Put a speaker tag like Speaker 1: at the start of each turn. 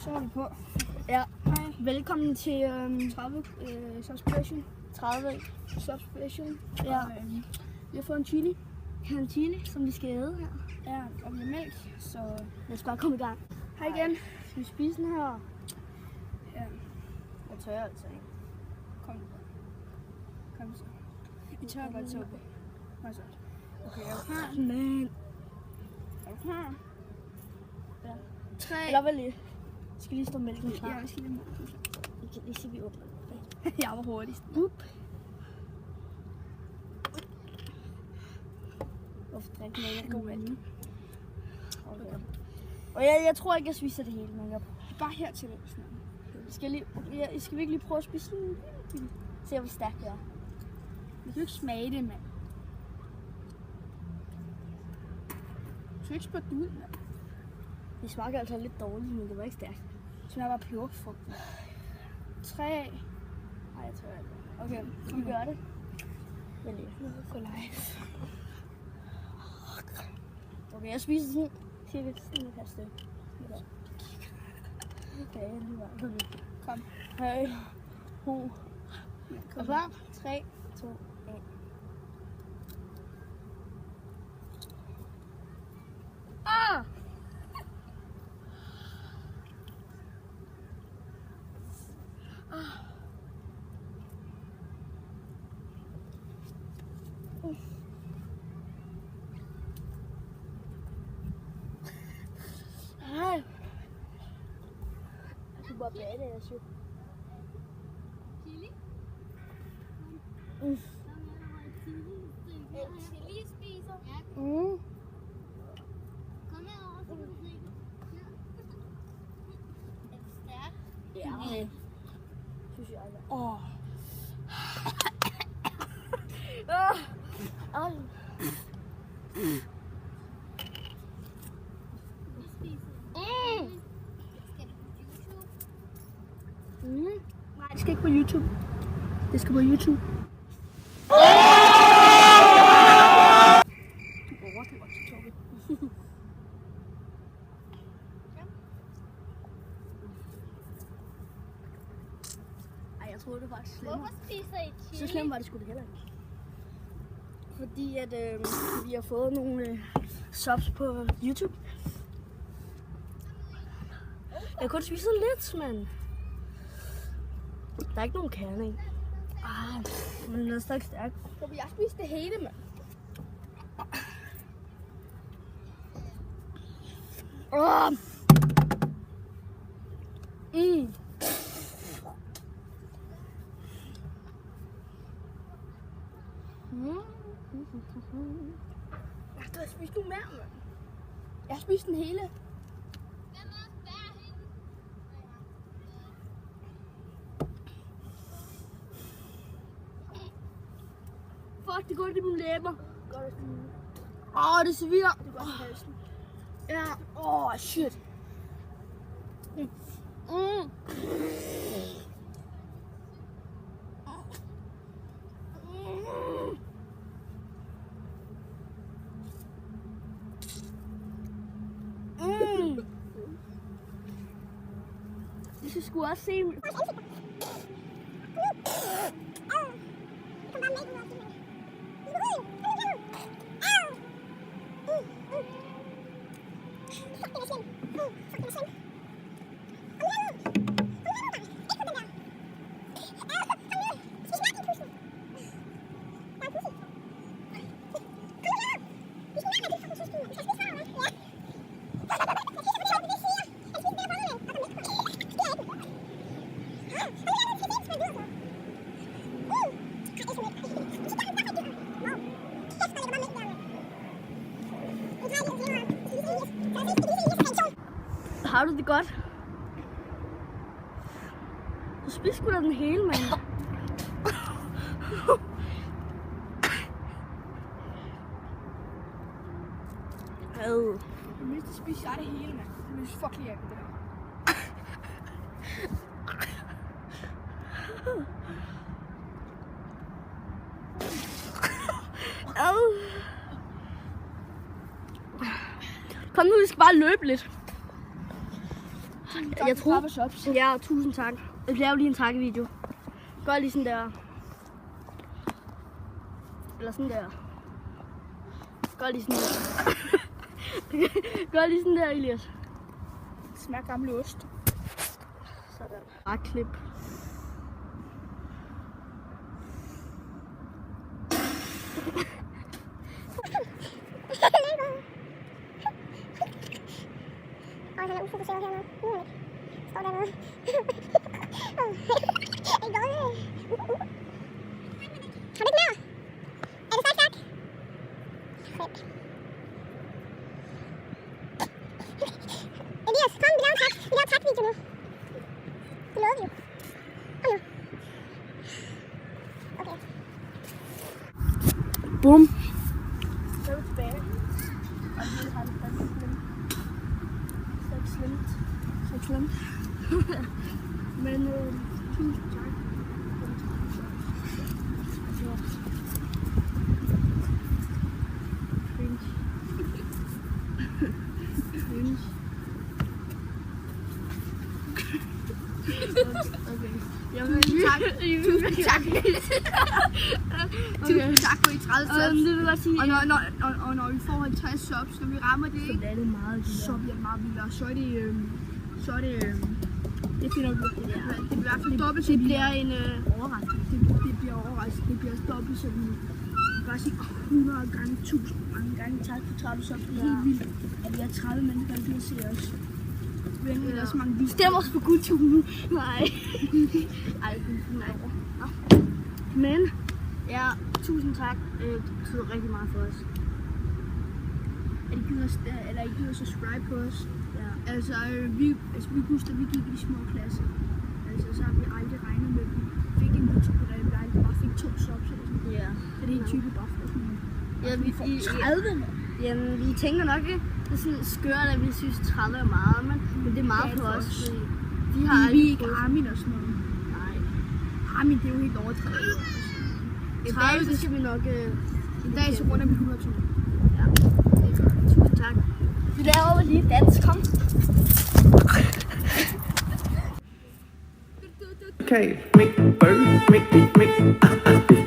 Speaker 1: Så er vi på.
Speaker 2: Ja.
Speaker 1: Hej.
Speaker 2: Velkommen til
Speaker 1: 30 subscription.
Speaker 2: 30
Speaker 1: Subscription.
Speaker 2: Ja.
Speaker 1: Og, vi har fået en chili.
Speaker 2: en chili, som vi skal æde her.
Speaker 1: Ja, og vi har mælk, så
Speaker 2: Lad os bare komme i gang.
Speaker 1: hej igen.
Speaker 2: Skal vi spise den her?
Speaker 1: Ja,
Speaker 2: Jeg tør altså ikke.
Speaker 1: kom. Kom så. Vi tør godt suppe. Hvad så? Okay, er du klar?
Speaker 2: Men.
Speaker 1: Er du klar?
Speaker 2: Ja.
Speaker 1: 3.
Speaker 2: Eller vel lige. Skal lige stå mælken klar.
Speaker 1: Ja, vi skal lige
Speaker 2: Vi kan lige se, vi åbner den.
Speaker 1: Jeg var hurtigst.
Speaker 2: Up. Hvorfor drikke noget?
Speaker 1: God vand.
Speaker 2: Okay. Og jeg tror ikke, jeg spiser det hele, men jeg
Speaker 1: Bare hertil.
Speaker 2: skal vi ikke lige prøve at spise den? Se, hvor stærkt det er.
Speaker 1: Du kan ikke smage det, mand. Du skal ikke spytte det ud, mand.
Speaker 2: Det smager altså lidt dårligt, men det var ikke stærkt.
Speaker 1: Det smager bare peberfrugt. 3.
Speaker 2: Nej, jeg tror ikke.
Speaker 1: Okay,
Speaker 2: Vi gør det. Vel lige.
Speaker 1: gå live.
Speaker 2: Okay, jeg spiser sådan. Cirka sådan et her stykke. Okay, lige var det.
Speaker 1: Kom.
Speaker 2: Hej.
Speaker 1: Ho.
Speaker 2: Er du klar? 3, 2, 1. Ah! Hej. Du bare bade, jeg synes.
Speaker 3: Chili?
Speaker 2: Mm.
Speaker 3: Chili spiser? Ja.
Speaker 2: Mm.
Speaker 3: Kom herover, så kan du se det. Er det stærkt?
Speaker 2: Ja, okay. Synes jeg aldrig.
Speaker 1: Åh.
Speaker 2: Ej.
Speaker 3: Vi spiser.
Speaker 2: Mm.
Speaker 3: Skal det på YouTube?
Speaker 2: Mm.
Speaker 1: Nej, det skal ikke på YouTube. Det skal på YouTube. Du overdriver til Tobi.
Speaker 2: Ej, jeg troede det var slemmere.
Speaker 3: Hvorfor spiser I chili?
Speaker 2: Så slemt var det sgu det heller ikke. Fordi at vi har fået nogle subs på YouTube. Jeg kunne spise lidt, men der er ikke nogen kerne i. Men den er stadig stærk.
Speaker 1: Tobi, jeg spiste det hele, mand.
Speaker 2: Mm.
Speaker 1: Du har spist nu mere, mand. Jeg har spist den hele.
Speaker 3: Hvem er derhen?
Speaker 2: Fuck, det går i mine læber.
Speaker 1: Gør det sådan.
Speaker 2: Det sviger.
Speaker 1: Det går i halsen.
Speaker 2: Ja. Shit. Mm. Det skal sgu også se. Har du det godt? Du spiser sgu da den hele, mand.
Speaker 1: I mindste spiser jeg det hele, mand. Det er fucking hjælp, det der.
Speaker 2: Kom nu, vi skal bare løbe lidt. Jeg tror...
Speaker 1: for subs.
Speaker 2: Ja, tusind tak. Jeg laver lige en takkevideo. Gør lige sådan der. Eller sådan der. Gør lige sådan der. Gør lige sådan der, Elias.
Speaker 1: Det smager gammel ost.
Speaker 2: Sådan. Bare klip.
Speaker 3: Ej, han er ufokuseret hernede. Står dernede. Ikke godt. Har du ikke mere? Er det sagt? Fedt. Elias, kom, vi laver en tak. Vi laver en tak-video nu. Det lovede vi jo. Kom nu. Okay.
Speaker 2: Bum.
Speaker 1: Så er vi tilbage. Og vi har det faktisk slemt. Så er det slemt. Så er det slemt. Men tusind tak. Cringe. Cringe. Okay. Jeg vil tak. Tusind tak. Tusind tak for I 30 subs.
Speaker 2: Det vil godt sige.
Speaker 1: Og når vi får 50 subs, når vi rammer det, ikke?
Speaker 2: Så er det meget
Speaker 1: Så bliver det meget vildere. Så er det det finder vi ud af. Det bliver i hvert fald dobbelt så
Speaker 2: Det
Speaker 1: vildt.
Speaker 2: bliver en overraskning.
Speaker 1: Det bliver overraskende. Det bliver dobbelt så vildt. Jeg kan bare sige 100 gange, 1000 mange gange tak for 30 subs. Det er helt vildt, at vi har 30 mennesker, der gider se os. Vi har ja. Også mange videoer.
Speaker 2: Stem os for Gud 200. Nej. Ej, nej. Men, ja, tusind tak. Det betyder rigtig meget for os.
Speaker 1: At I gider subscribe på os.
Speaker 2: Ja.
Speaker 1: Altså, vi husker, da vi gik i de små klasser. Altså, så har vi aldrig regnet med, at vi fik en YouTube, der vi aldrig bare fik 2 subs eller sådan noget.
Speaker 2: Ja.
Speaker 1: Så det er en type bare for sådan
Speaker 2: Ja, vi
Speaker 1: får 30.
Speaker 2: Jamen, vi tænker nok ikke, det er sådan skørt, at vi synes 30 er meget, men det er meget for os. Fordi vi har
Speaker 1: Vi er
Speaker 2: aldrig
Speaker 1: ikke
Speaker 2: fået-
Speaker 1: Armin og sådan noget.
Speaker 2: Nej.
Speaker 1: Armin, det er jo helt overdrevet.
Speaker 2: En dag, så skal vi nok...
Speaker 1: En dag så runder vi 100.000.
Speaker 2: Ja. Tusind tak. Vi laver lige dans, kom.
Speaker 4: Okay, make bird, make, make, make bird, make,